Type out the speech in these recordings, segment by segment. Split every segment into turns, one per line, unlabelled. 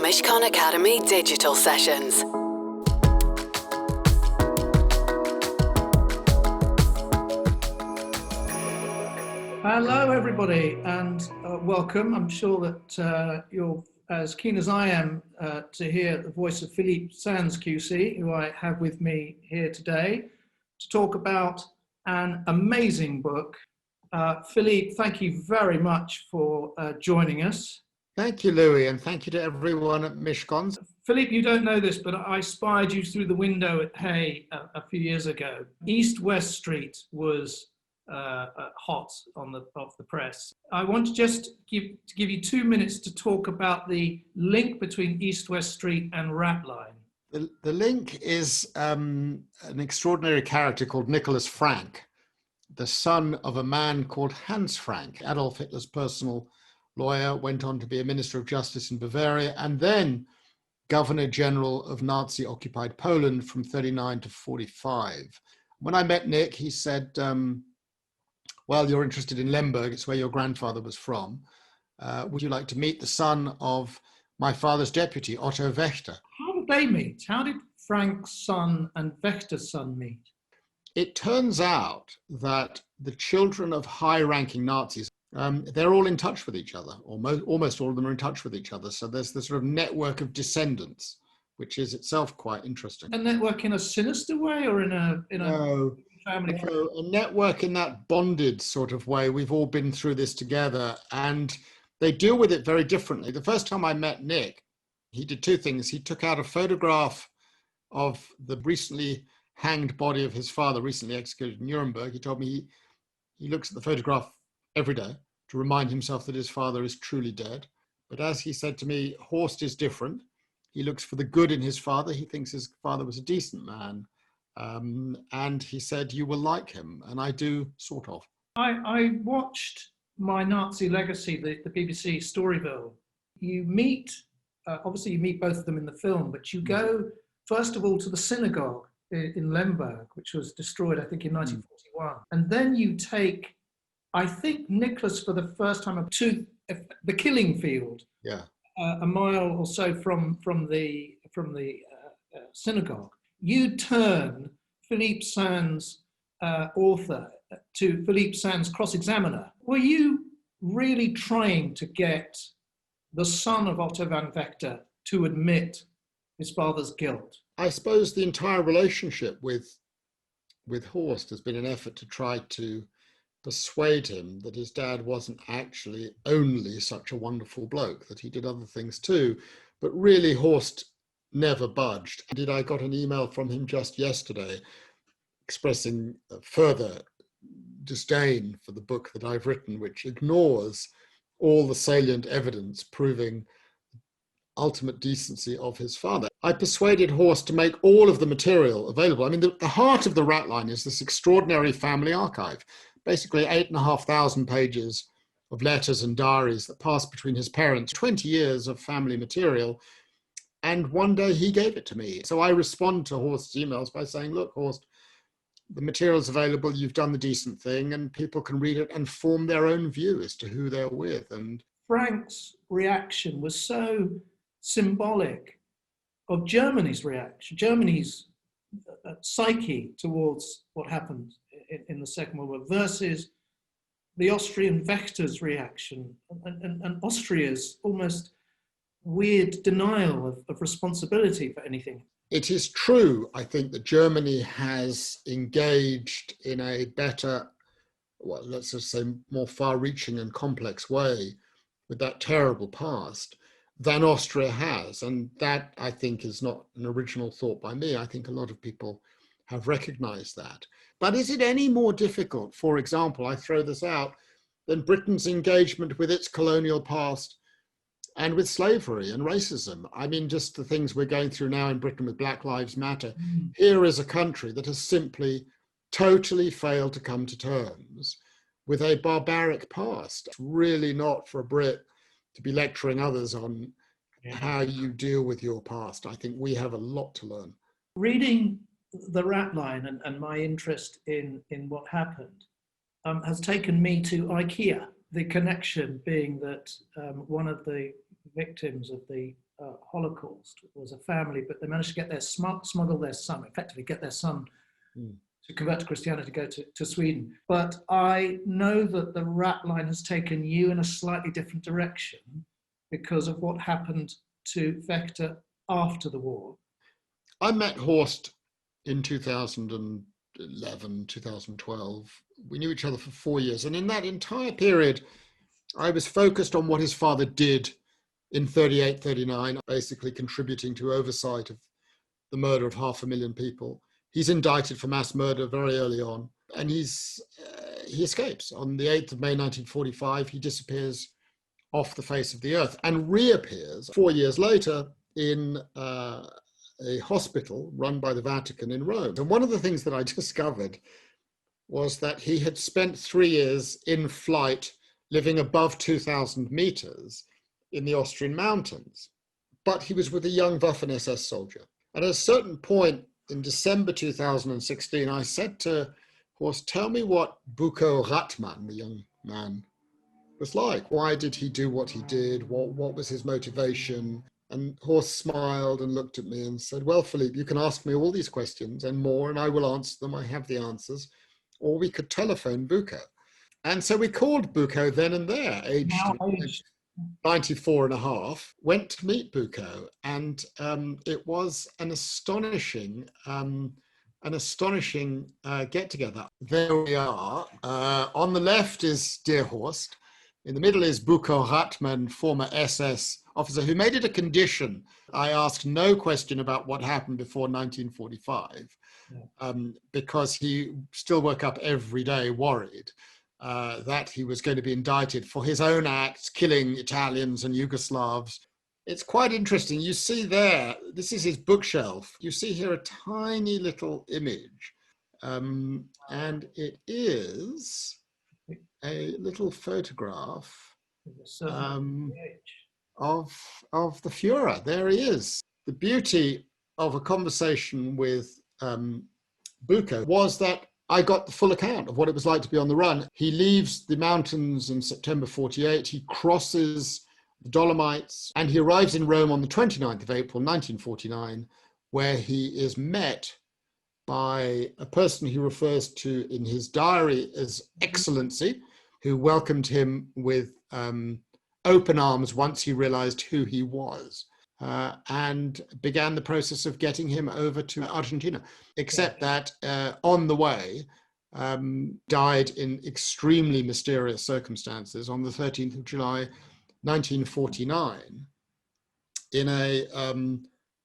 Mishcon Academy digital sessions.
Hello everybody and welcome. I'm sure that you're as keen as I am to hear the voice of Philippe Sands QC, who I have with me here today to talk about an amazing book. Philippe, thank you very much for joining us.
Thank you, Louis, and thank you to everyone at Mishcon.
Philippe, you don't know this, but I spied you through the window at Hay a few years ago. East-West Street was hot off the press. I want to just give you 2 minutes to talk about the link between East-West Street and Ratline.
The link is an extraordinary character called Nicholas Frank, the son of a man called Hans Frank. Adolf Hitler's personal lawyer, went on to be a minister of justice in Bavaria and then governor general of Nazi-occupied Poland from 39 to 45. When I met Nick, he said, well, you're interested in Lemberg, it's where your grandfather was from. Would you like to meet the son of my father's deputy, Otto Wächter?
How did they meet? How did Frank's son and Wächter's son meet?
It turns out that the children of high-ranking Nazis, they're all in touch with each other, or almost all of them are in touch with each other. So there's this sort of network of descendants, which is itself quite interesting.
A network in a sinister way, or in a family?
No, a network in that bonded sort of way. We've all been through this together, and they deal with it very differently. The first time I met Nick, he did two things. He took out a photograph of the recently hanged body of his father, recently executed in Nuremberg. He told me he looks at the photograph every day to remind himself that his father is truly dead. But as he said to me, Horst is different. He looks for the good in his father. He thinks his father was a decent man. And he said, you will like him. And I do, sort of.
I watched My Nazi Legacy, the BBC Storyville. You meet, obviously you meet both of them in the film, but you go, first of all, to the synagogue in Lemberg, which was destroyed, I think, in 1941. And then you take, I think, Nicholas for the first time to the killing field, a mile or so from the synagogue. You turn Philippe Sands, author, to Philippe Sands cross-examiner. Were you really trying to get the son of Otto van Wächter to admit his father's guilt?
I suppose the entire relationship with Horst has been an effort to try to persuade him that his dad wasn't actually only such a wonderful bloke, that he did other things too. But really, Horst never budged. Indeed, I got an email from him just yesterday expressing further disdain for the book that I've written, which ignores all the salient evidence proving ultimate decency of his father. I persuaded Horst to make all of the material available. I mean, the heart of the Ratline is this extraordinary family archive, basically 8,500 pages of letters and diaries that passed between his parents, 20 years of family material. And one day he gave it to me. So I respond to Horst's emails by saying, look, Horst, the material's available, you've done the decent thing, and people can read it and form their own view as to who they're with. And
Frank's reaction was so symbolic of Germany's reaction, Germany's psyche towards what happened in the Second World War versus the Austrian Wächter's reaction and Austria's almost weird denial of responsibility for anything.
It is true, I think, that Germany has engaged in a better, well, let's just say more far-reaching and complex way with that terrible past than Austria has. And that, I think, is not an original thought by me. I think a lot of people have recognized that. But is it any more difficult, for example, I throw this out, than Britain's engagement with its colonial past and with slavery and racism? I mean, just the things we're going through now in Britain with Black Lives Matter. Here is a country that has simply totally failed to come to terms with a barbaric past. It's really not for a Brit to be lecturing others on how you deal with your past. I think we have a lot to learn.
Reading the Ratline and my interest in what happened has taken me to IKEA, the connection being that one of the victims of the Holocaust was a family, but they managed to get their smuggle their son, effectively get their son to convert to Christianity, go to Sweden. But I know that the Ratline has taken you in a slightly different direction because of what happened to Wächter after the war.
I met Horst in 2011, 2012. We knew each other for 4 years. And in that entire period, I was focused on what his father did in 38, 39, basically contributing to oversight of the murder of 500,000 people. He's indicted for mass murder very early on, and he escapes. On the 8th of May, 1945, he disappears off the face of the earth and reappears 4 years later in a hospital run by the Vatican in Rome. And one of the things that I discovered was that he had spent 3 years in flight, living above 2,000 meters in the Austrian mountains. But he was with a young Waffen-SS soldier. And at a certain point in December 2016, I said to Horst, tell me what Buko Ratman, the young man, was like. Why did he do what he did? What was his motivation? And Horst smiled and looked at me and said, well, Philippe, you can ask me all these questions and more, and I will answer them. I have the answers. Or we could telephone Buko. And so we called Buko then and there, aged 94 and a half, went to meet Buko, and it was an astonishing get-together. There we are. On the left is dear Horst. In the middle is Buko Ratman, former SS officer, who made it a condition. I asked no question about what happened before 1945, because he still woke up every day worried that he was going to be indicted for his own acts, killing Italians and Yugoslavs. It's quite interesting. You see there, this is his bookshelf. You see here a tiny little image, and it is a little photograph of the Führer. There he is. The beauty of a conversation with Buko was that I got the full account of what it was like to be on the run. He leaves the mountains in September 48. He crosses the Dolomites, and he arrives in Rome on the 29th of April, 1949, where he is met by a person he refers to in his diary as Excellency, who welcomed him with open arms once he realized who he was, and began the process of getting him over to Argentina, except that on the way, died in extremely mysterious circumstances on the 13th of July, 1949, in a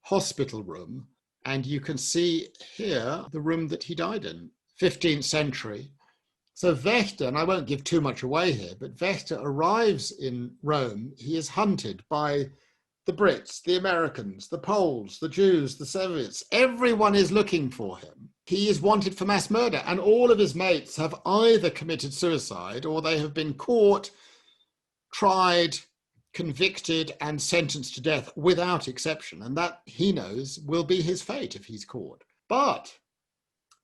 hospital room. And you can see here the room that he died in, 15th century. So Wächter, and I won't give too much away here, but Wächter arrives in Rome. He is hunted by the Brits, the Americans, the Poles, the Jews, the Soviets. Everyone is looking for him. He is wanted for mass murder, and all of his mates have either committed suicide or they have been caught, tried, convicted, and sentenced to death without exception. And that, he knows, will be his fate if he's caught. But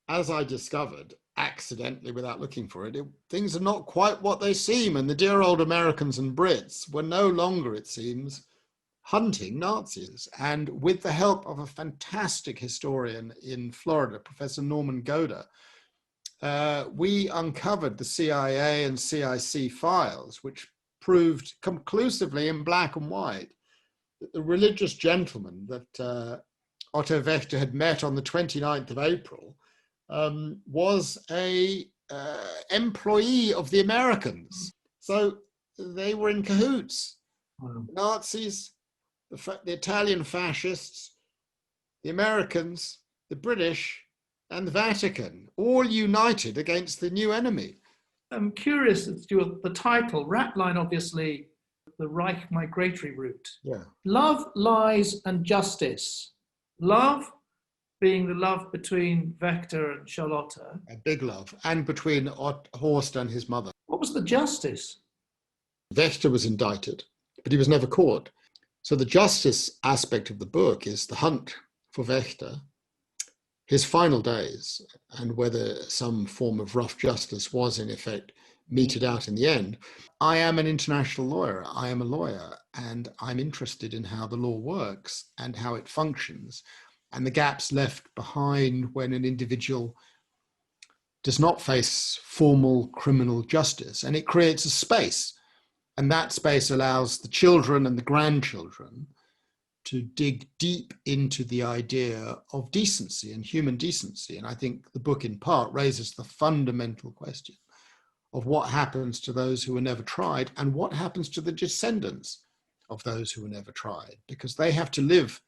as I discovered, accidentally without looking for it, things are not quite what they seem. And the dear old Americans and Brits were no longer, it seems, hunting Nazis. And with the help of a fantastic historian in Florida, Professor Norman Goder, we uncovered the CIA and CIC files, which proved conclusively in black and white that the religious gentleman that Otto Wächter had met on the 29th of April was a employee of the Americans. So they were in cahoots. Wow. Nazis, the Italian fascists, the Americans, the British, and the Vatican, all united against the new enemy.
I'm curious as to the title, Ratline, obviously, the Reich migratory route.
Yeah.
Love, lies, and justice. Love being the love between Wächter and Charlotta.
A big love, and between Horst and his mother.
What was the justice?
Wächter was indicted, but he was never caught. So the justice aspect of the book is the hunt for Wächter, his final days, and whether some form of rough justice was in effect meted out in the end. I am an international lawyer. I am a lawyer, and I'm interested in how the law works and how it functions, and the gaps left behind when an individual does not face formal criminal justice. And it creates a space, and that space allows the children and the grandchildren to dig deep into the idea of decency and human decency. And I think the book in part raises the fundamental question of what happens to those who were never tried and what happens to the descendants of those who were never tried, because they have to live,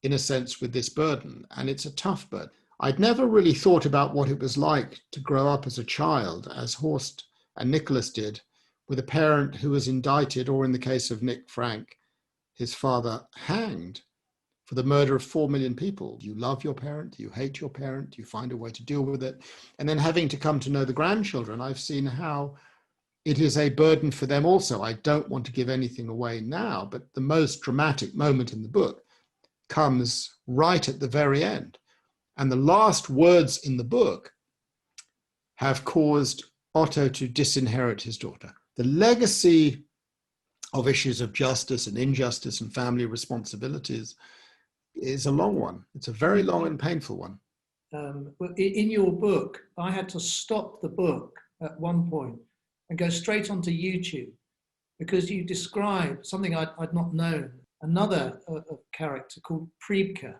in a sense, with this burden, and it's a tough burden. I'd never really thought about what it was like to grow up as a child, as Horst and Nicholas did, with a parent who was indicted, or in the case of Nick Frank, his father hanged for the murder of 4 million people. You love your parent, you hate your parent, you find a way to deal with it. And then having to come to know the grandchildren, I've seen how it is a burden for them also. I don't want to give anything away now, but the most dramatic moment in the book comes right at the very end. And the last words in the book have caused Otto to disinherit his daughter. The legacy of issues of justice and injustice and family responsibilities is a long one. It's a very long and painful one.
In your book, I had to stop the book at one point and go straight onto YouTube, because you describe something I'd not known. Another character called Priebke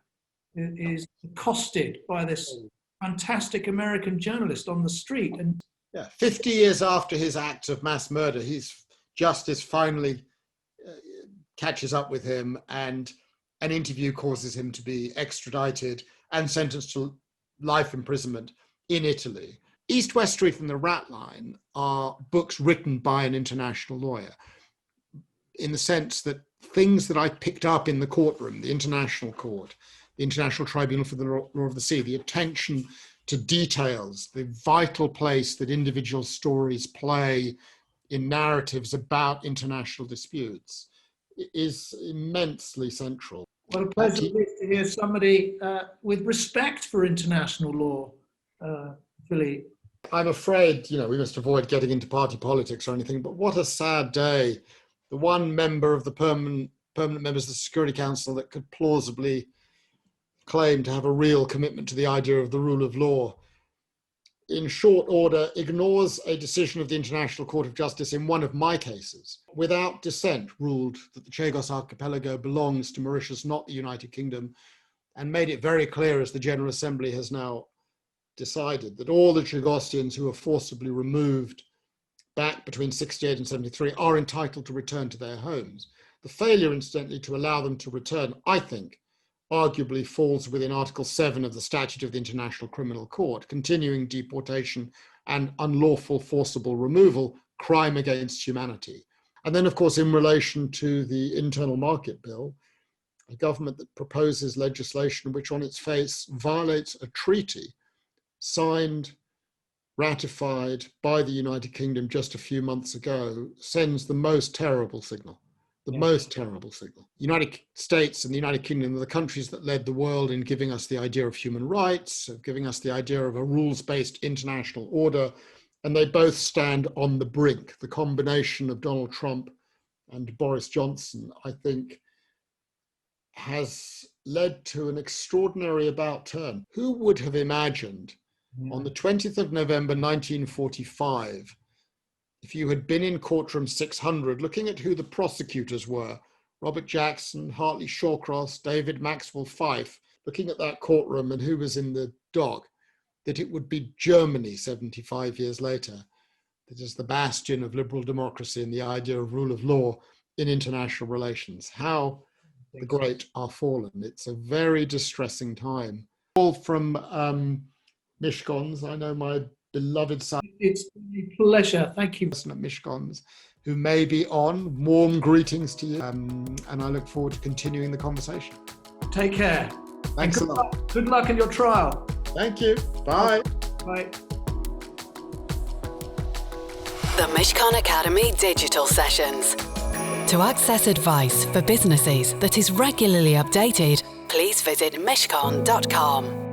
is accosted by this fantastic American journalist on the street. And
50 years after his acts of mass murder, his justice finally catches up with him, and an interview causes him to be extradited and sentenced to life imprisonment in Italy. East, West Street and the Ratline are books written by an international lawyer, in the sense that things that I picked up in the courtroom, the International Court, the International Tribunal for the Law of the Sea, the attention to details, the vital place that individual stories play in narratives about international disputes, is immensely central.
What a pleasure it is to hear somebody with respect for international law, Philippe.
I'm afraid, we must avoid getting into party politics or anything, but what a sad day. The one member of the permanent members of the Security Council that could plausibly claim to have a real commitment to the idea of the rule of law, in short order, ignores a decision of the International Court of Justice in one of my cases, without dissent ruled that the Chagos Archipelago belongs to Mauritius, not the United Kingdom, and made it very clear, as the General Assembly has now decided, that all the Chagossians who were forcibly removed back between 68 and 73 are entitled to return to their homes. The failure, incidentally, to allow them to return, I think, arguably falls within Article 7 of the Statute of the International Criminal Court, continuing deportation and unlawful forcible removal, crime against humanity. And then, of course, in relation to the Internal Market Bill, a government that proposes legislation which on its face violates a treaty signed, ratified by the United Kingdom just a few months ago, sends the most terrible signal. Most terrible signal. The United States and the United Kingdom are the countries that led the world in giving us the idea of human rights, of giving us the idea of a rules-based international order, and they both stand on the brink. The combination of Donald Trump and Boris Johnson, I think, has led to an extraordinary about turn. Who would have imagined on the 20th of November 1945, if you had been in courtroom 600, looking at who the prosecutors were, Robert Jackson, Hartley Shawcross, David Maxwell Fyfe, looking at that courtroom and who was in the dock, that it would be Germany 75 years later that is the bastion of liberal democracy and the idea of rule of law in international relations. How the great are fallen. It's a very distressing time. All from Mishcons. I know my beloved son.
It's a pleasure. Thank you.
At Mishcons, who may be on. Warm greetings to you. And I look forward to continuing the conversation.
Take care.
Thanks a lot.
Good luck in your trial.
Thank you. Bye.
Bye.
The Mishcon Academy Digital Sessions. To access advice for businesses that is regularly updated, please visit mishcon.com.